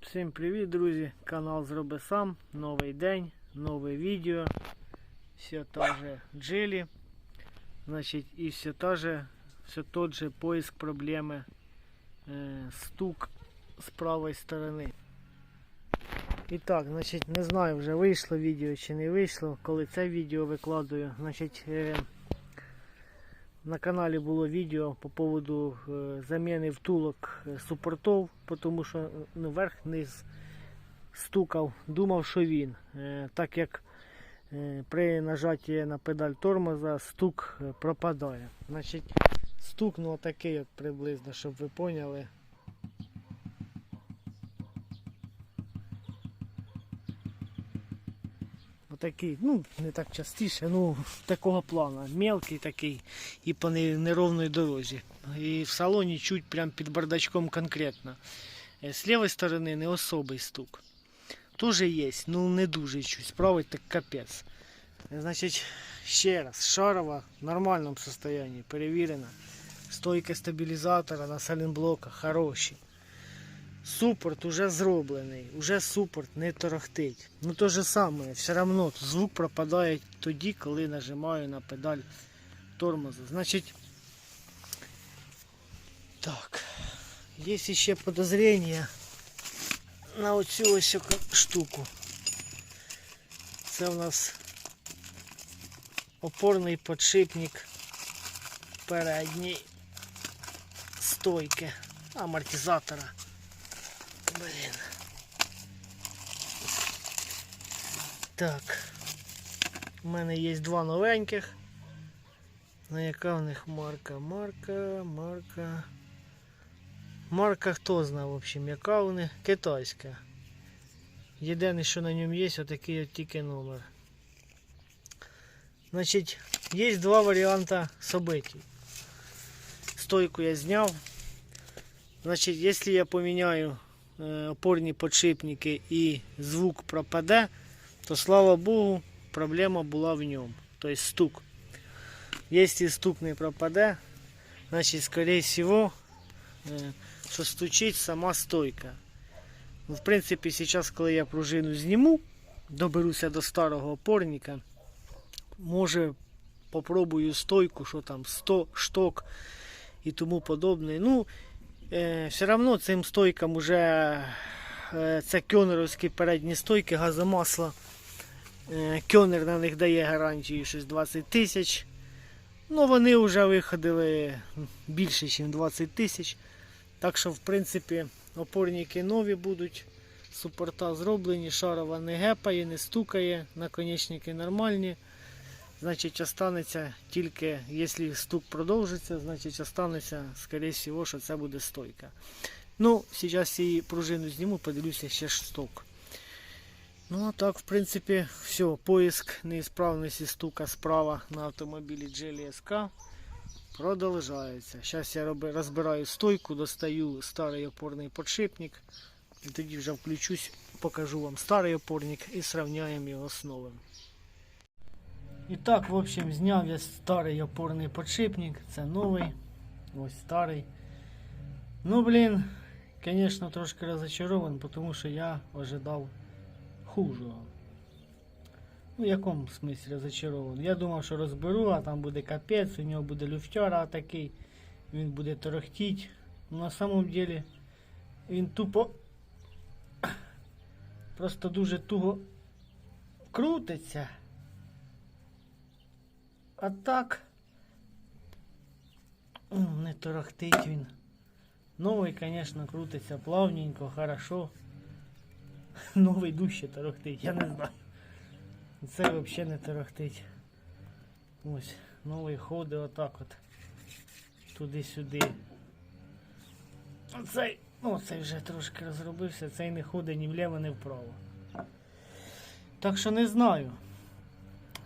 Всім привіт, друзі! Канал Зроби Сам. Новий день, нове відео. Все та же Джилі. Значить, і все тот же поиск проблеми. Стук з правої сторони. І так, значить, не знаю, вже вийшло відео чи не вийшло. Коли це відео викладаю, значить, на каналі було відео по поводу заміни втулок супортов, тому що верх-низ стукав, думав, що він. Так як при нажатті на педаль тормоза стук пропадає. Значить, стук, ну такий от приблизно, щоб ви поняли. Такий, ну не так частіше, ну такого плану, мелкий такий і по неровній дорозі. І в салоні чуть прям під бардачком конкретно. З лівої сторони не особий стук. Тоже є, ну не дуже чуть, з правої так капець. Значить, ще раз, шарова в нормальному стані, перевірена. Стойки стабілізатора на саленблоках хороші. Супорт уже зроблений, уже супорт не торохтить. Ну то же саме, все одно звук пропадає тоді, коли нажимаю на педаль тормозу. Значить, так, є ще подозріння на оцю ось штуку. Це у нас опорний подшипник передньої стойки амортизатора. Блін. Так. У мене є два новеньких. На яка в них марка? Марка хто знає, в общем, яка у них? Китайська. Єдине, що на ньому є, отакий от тільки номер. Значить, є два варіанти событий. Стойку я зняв. Значить, якщо я поміняю опорні подшипники і звук пропаде, то слава Богу, проблема була в ньому. Тобто стук. Якщо стук не пропаде, значить, скорее всего, що стучить сама стойка. В принципі, зараз, коли я пружину зніму, доберуся до старого опорника, може попробую стойку, що там 100 шток і тому подобне. Ну, все одно цим стойкам уже це кьонеровські передні стойки, газомасла. Кьонер на них дає гарантію щось 20 тисяч. Ну вони вже виходили більше, ніж 20 тисяч. Так що в принципі опорники нові будуть. Супорта зроблені, шарова не гепає, не стукає, наконечники нормальні. Значить, останеться тільки, якщо стук продовжиться, значить останеться, скоріше всього, що це буде стойка. Ну, зараз її пружину зніму, подивлюся ще стук. Ну, а так, в принципі, все. Поиск неісправності стука справа на автомобілі Geely SK продовжується. Зараз я розбираю стойку, достаю старий опорний подшипник. І тоді вже включусь, покажу вам старий опорник і зрівняємо його з новим. І так, в общем, зняв я старий опорний подшипник, це новий, ось старий. Ну, блін, звісно, трошки розчарований, тому що я ожидав хужого. Ну, в якому смислі розчарований? Я думав, що розберу, а там буде капець, у нього буде люфтер такий, він буде торохтіть. Ну, на самом деле, він тупо, просто дуже туго крутиться. А так, не торохтить він. Новий, звісно, крутиться плавненько, хорошо. Новий дужче торохтить, я не знаю. Це взагалі не торохтить. Ось, новий ходить отак от. Туди-сюди. Оцей вже трошки розробився, цей не ходить ні вліво, ні вправо. Так що не знаю.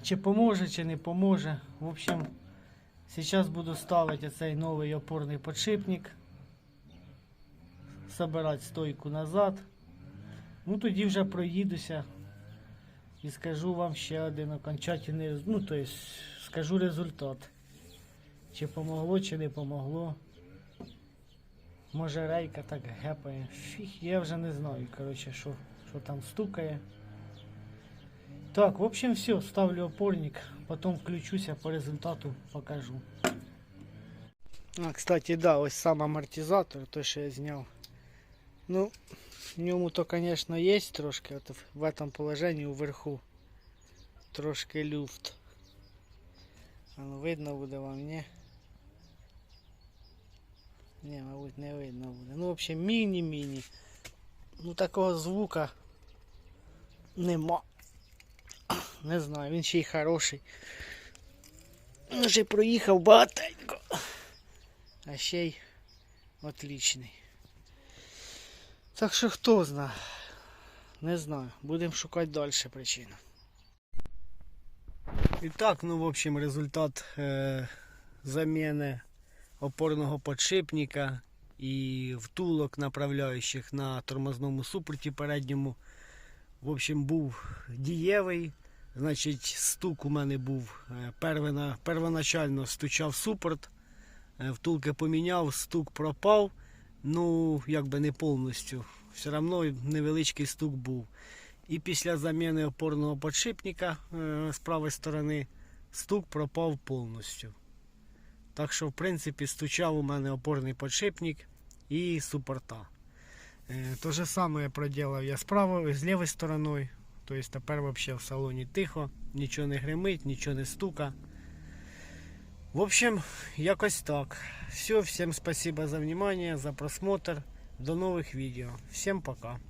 Чи поможе, чи не поможе. В общем, зараз буду ставити цей новий опорний подшипник. Собирати стойку назад. Ну тоді вже проїдуся. І скажу вам ще один окончательний, ну то есть, скажу результат. Чи помогло, чи не помогло. Може рейка так гепає. Фіг, я вже не знаю, коротше, що там стукає. Так, в общем все, ставлю опорник, потом включуся, по результату покажу. А, кстати, да, ось сам амортизатор, той, що я зняв. Ну, в ньому то, конечно, є трошки, от в этом положении вверху. Трошки люфт. Видно буде вам, ні? Ні, мабуть, не видно буде. Ну, в общем, міні-міні. Ну, такого звука нема. Не знаю, він ще й хороший. Вже проїхав багатенько. А ще й отличний. Так що хто знає. Не знаю. Будемо шукати далі причину. І так, ну в общем, результат заміни опорного подшипника і втулок направляючих на тормозному супорті передньому. В общем, був дієвий. Значить, стук у мене був, первоначально стучав супорт, втулки поміняв, стук пропав, ну, якби не повністю, все одно невеличкий стук був. І після заміни опорного подшипника з правої сторони стук пропав повністю. Так що, в принципі, стучав у мене опорний подшипник і супорта. То же саме проделав я з лівої стороною. Тобто тепер взагалі в салоні тихо, нічого не гримить, нічого не стука. В общем, якось так. Все, всем спасибо за внимание, за просмотр. До новых видео. Всем пока.